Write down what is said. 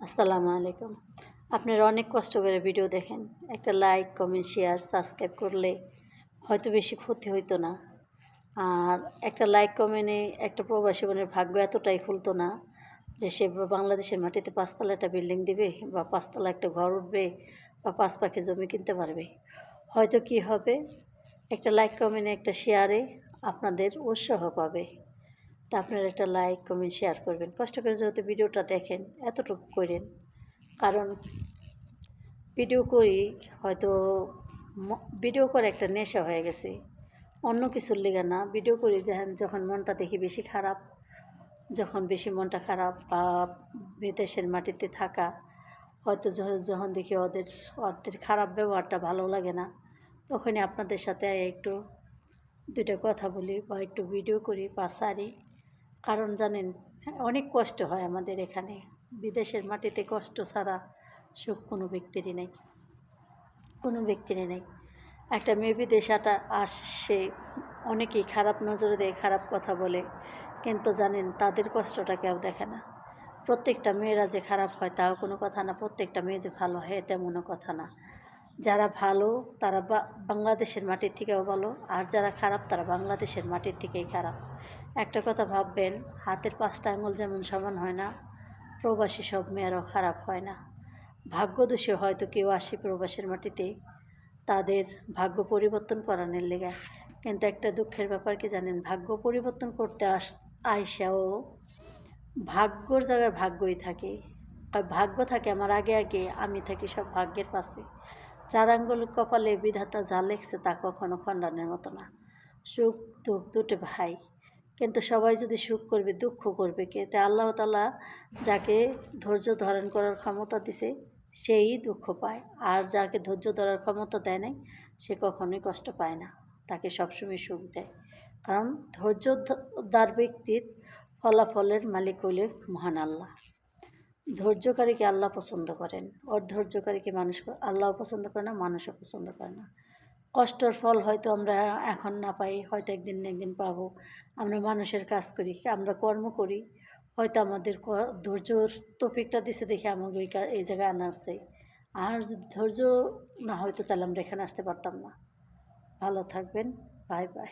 আসসালামু আলাইকুম। আপনারা অনেক কষ্ট করে ভিডিও দেখেন। একটা লাইক, কমেন্ট, শেয়ার, সাবস্ক্রাইব করলে হয়তো বেশি ক্ষতি হইতো না। আর একটা লাইক কমেন্টে একটা প্রবাসী বোনের ভাগ্য এতটাই খুলতো না যে সে বাংলাদেশের মাটিতে ৫ তলা একটা বিল্ডিং দিবে বা ৫ তলা একটা ঘর উঠবে বা ৫ পাখি জমি কিনতে পারবে। হয়তো কি হবে, একটা লাইক কমেন্টে একটা শেয়ারে আপনাদের উৎসাহ পাবে। তা আপনারা একটা লাইক, কমেন্ট, শেয়ার করবেন। কষ্ট করে যেহেতু ভিডিওটা দেখেন, এতটুকু কইরেন। কারণ ভিডিও করি হয়তো ভিডিও করে একটা নেশা হয়ে গেছে, অন্য কিছুর লিগা না। ভিডিও করি যখন মনটা দেখি বেশি খারাপ, যখন বেশি মনটা খারাপ বা বিদেশের মাটিতে থাকা, হয়তো যখন দেখি ওদের খারাপ ব্যবহারটা ভালো লাগে না, তখনই আপনাদের সাথে একটু দুইটা কথা বলি বা একটু ভিডিও করি বা সারি। কারণ জানেন, অনেক কষ্ট হয় আমাদের এখানে। বিদেশের মাটিতে কষ্ট ছাড়া সুখ কোনো ব্যক্তিরই নেই, কোনো ব্যক্তিরই নেই। একটা মেয়ে বিদেশে আসে, অনেকেই খারাপ নজরে দেয়, খারাপ কথা বলে, কিন্তু জানেন তাদের কষ্টটা কেউ দেখে না। প্রত্যেকটা মেয়েরা যে খারাপ হয় তাও কোনো কথা না, প্রত্যেকটা মেয়ে যে ভালো হয় তেমনও কথা না। যারা ভালো তারা বাংলাদেশের মাটির থেকেও ভালো, আর যারা খারাপ তারা বাংলাদেশের মাটির থেকেই খারাপ। একটা কথা ভাববেন, হাতের 5টা আঙুল যেমন সমান হয় না, প্রবাসী সব মেয়েরাও খারাপ হয় না। ভাগ্যদোষে হয়তো কেউ আসে প্রবাসের মাটিতে তাদের ভাগ্য পরিবর্তন করানোর লেগে, কিন্তু একটা দুঃখের ব্যাপার কি জানেন, ভাগ্য পরিবর্তন করতে আইসাও ভাগ্যর জায়গায় ভাগ্যই থাকে। আর ভাগ্য থাকে আমার আগে আগে, আমি থাকি সব ভাগ্যের পাশে। 4 আঙ্গুল কপালে বিধাতা যা লেখছে তা কখনো খণ্ডানোর মতো না। সুখ দুঃখ দুটো ভাই, কিন্তু সবাই যদি সুখ করবে দুঃখ করবে কে? তাই আল্লাহ তাআলা যাকে ধৈর্য ধারণ করার ক্ষমতা দিছে সেই দুঃখ পায়, আর যাকে ধৈর্য ধরার ক্ষমতা দেয় নাই সে কখনোই কষ্ট পায় না, তাকে সবসময় সুখ দেয়। কারণ ধৈর্যদার ব্যক্তির ফলাফলের মালিক হইলে মহান আল্লাহ। ধৈর্যকারীকে আল্লাহ পছন্দ করেন, ধৈর্যকারীকে আল্লাহও পছন্দ করে না, মানুষও পছন্দ করে না। কষ্টের ফল হয়তো আমরা এখন না পাই, হয়তো একদিন না একদিন পাবো। আমরা মানুষের কাজ করি, আমরা কর্ম করি, হয়তো আমাদের ধৈর্যর তৌফিকটা দিছে দেখে আমাকে এই জায়গায় আনা আসছে। আর যদি ধৈর্য না হয়তো তাহলে আমরা এখানে আসতে পারতাম না। ভালো থাকবেন, বাই বাই।